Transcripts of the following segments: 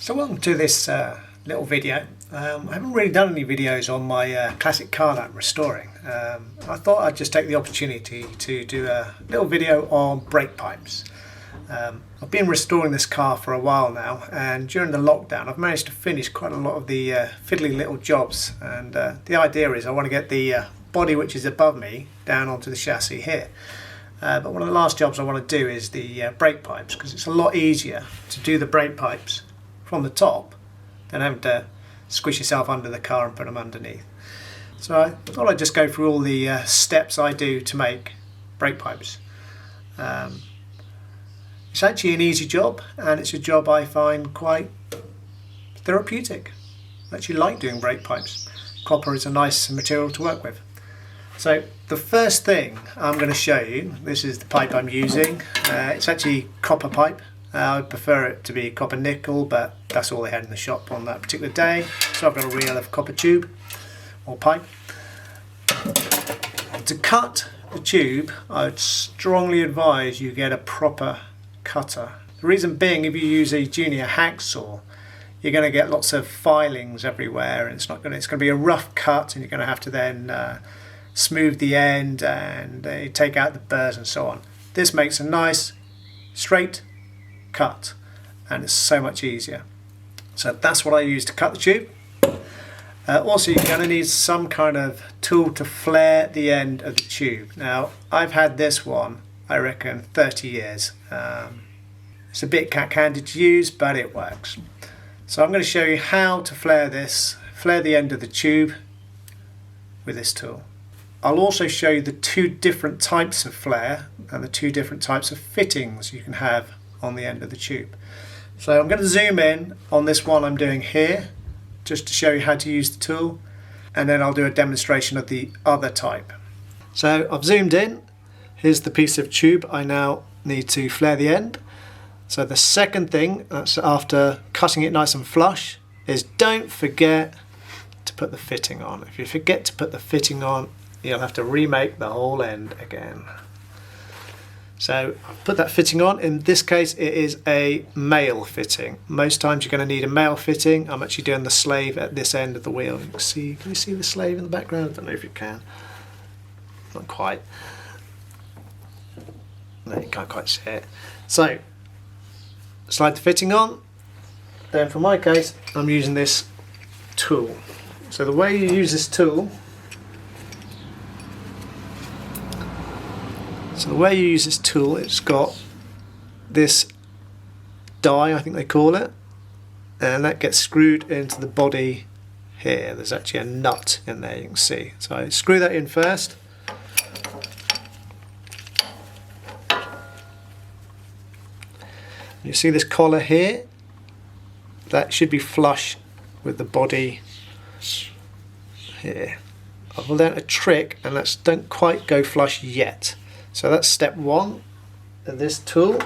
So welcome to this little video. I haven't really done any videos on my classic car that I'm restoring. I thought I'd just take the opportunity to do a little video on brake pipes. I've been restoring this car for a while now, and during the lockdown I've managed to finish quite a lot of the fiddly little jobs, and the idea is I want to get the body which is above me down onto the chassis here. But one of the last jobs I want to do is the brake pipes, because it's a lot easier to do the brake pipes from the top than having to squish yourself under the car and put them underneath. So I thought I'd just go through all the steps I do to make brake pipes. It's actually an easy job, and it's a job I find quite therapeutic. I actually like doing brake pipes. Copper is a nice material to work with. So the first thing I'm going to show you, this is the pipe I'm using. It's actually copper pipe. I would prefer it to be copper nickel, but that's all they had in the shop on that particular day. So I've got a reel of copper tube or pipe. To cut the tube, I would strongly advise you get a proper cutter. The reason being, if you use a junior hacksaw, you're going to get lots of filings everywhere, and it's going to be a rough cut, and you're going to have to then smooth the end and take out the burrs and so on. This makes a nice straight cut, and it's so much easier. So that's what I use to cut the tube. Also, you're going to need some kind of tool to flare the end of the tube. Now, I've had this one, I reckon, 30 years. It's a bit cack-handed to use, but it works. So I'm going to show you how to flare the end of the tube with this tool. I'll also show you the two different types of flare and the two different types of fittings you can have on the end of the tube. So I'm going to zoom in on this one I'm doing here, just to show you how to use the tool, and then I'll do a demonstration of the other type. So I've zoomed in. Here's the piece of tube I now need to flare the end. So the second thing, that's after cutting it nice and flush, is don't forget to put the fitting on. If you forget to put the fitting on, you'll have to remake the whole end again. So I've put that fitting on. In this case, it is a male fitting. Most times you're going to need a male fitting. I'm actually doing the slave at this end of the wheel. You can you see the slave in the background? I don't know if you can. Not quite. No, you can't quite see it. So slide the fitting on. Then for my case, I'm using this tool. So the way you use this tool, it's got this die, I think they call it, and that gets screwed into the body here. There's actually a nut in there, you can see. So I screw that in first. You see this collar here? That should be flush with the body here. I've learnt a trick, and that's don't quite go flush yet. So that's step one of this tool.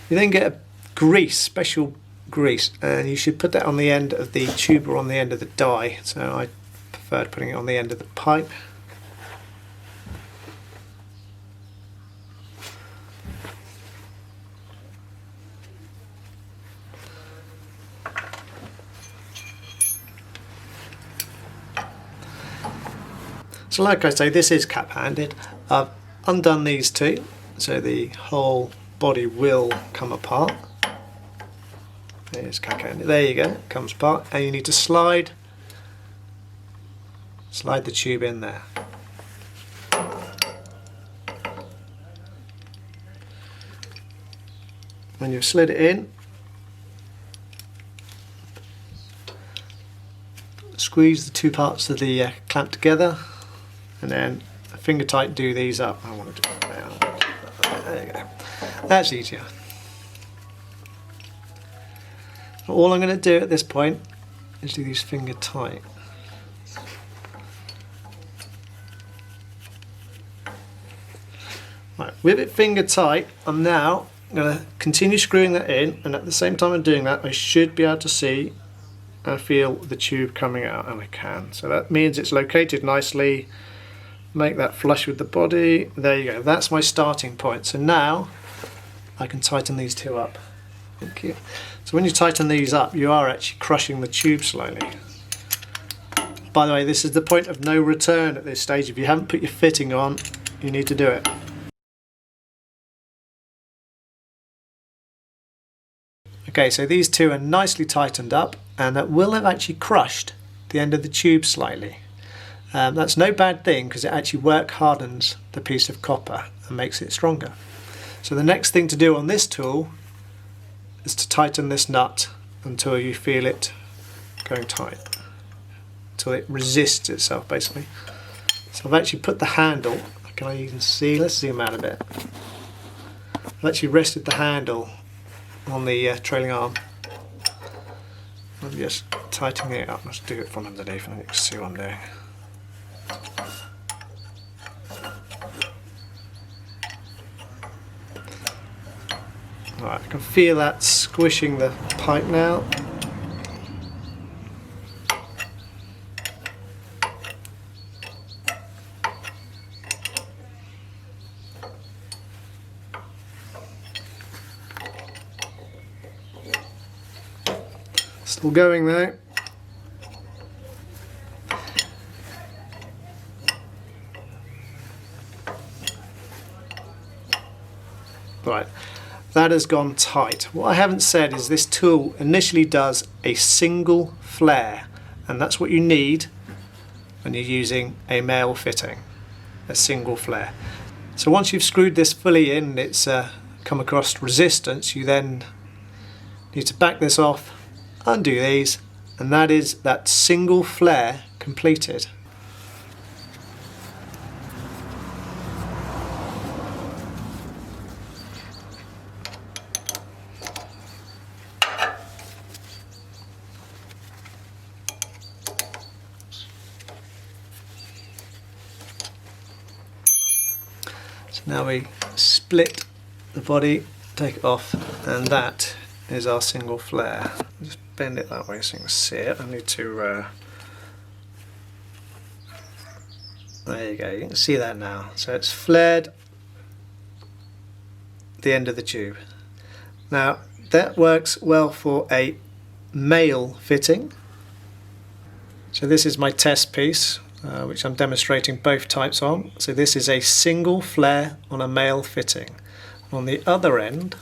You then get a grease, special grease, and you should put that on the end of the tube or on the end of the die. So I preferred putting it on the end of the pipe. So like I say, this is cap-handed. I've undone these two, so the whole body will come apart. There's cap-handed. There you go, it comes apart, and you need to slide the tube in there. When you've slid it in, squeeze the two parts of the clamp together, and then finger tight do these up. I want to do it now. There you go. That's easier. All I'm going to do at this point is do these finger tight. Right, with it finger tight, I'm now going to continue screwing that in, and at the same time I'm doing that, I should be able to see and feel the tube coming out, and I can. So that means it's located nicely. Make that flush with the body. There you go. That's my starting point. So now I can tighten these two up. Thank you. So when you tighten these up, you are actually crushing the tube slowly. By the way, this is the point of no return at this stage. If you haven't put your fitting on, you need to do it. Okay, so these two are nicely tightened up, and that will have actually crushed the end of the tube slightly. That's no bad thing, because it actually work hardens the piece of copper and makes it stronger. So the next thing to do on this tool is to tighten this nut until you feel it going tight, until it resists itself basically. So I've actually put the handle, can you can see, let's zoom out a bit. I've actually rested the handle on the trailing arm. I'm just tightening it up. Let's do it from underneath and you can see what I'm doing. Alright, I can feel that squishing the pipe now. Still going though. Right, that has gone tight. What I haven't said is this tool initially does a single flare, and that's what you need when you're using a male fitting, a single flare. So once you've screwed this fully in and it's come across resistance, you then need to back this off, undo these, and that is that single flare completed. So now we split the body, take it off, and that is our single flare. Just bend it that way so you can see it. I need to there you go, you can see that now. So it's flared the end of the tube. Now that works well for a male fitting. So this is my test piece, which I'm demonstrating both types on. So this is a single flare on a male fitting. On the other end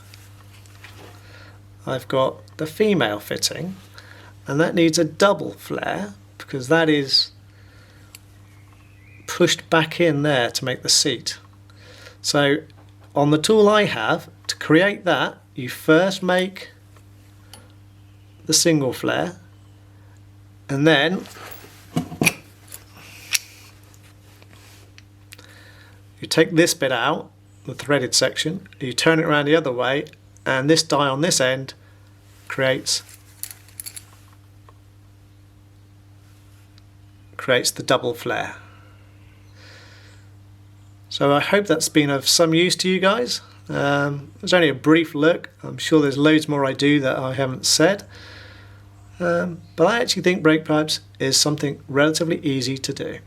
I've got the female fitting, and that needs a double flare because that is pushed back in there to make the seat. So on the tool I have, to create that, you first make the single flare, and then you take this bit out, the threaded section, you turn it around the other way, and this die on this end creates the double flare. So I hope that's been of some use to you guys. It's only a brief look. I'm sure there's loads more I do that I haven't said. But I actually think brake pipes is something relatively easy to do.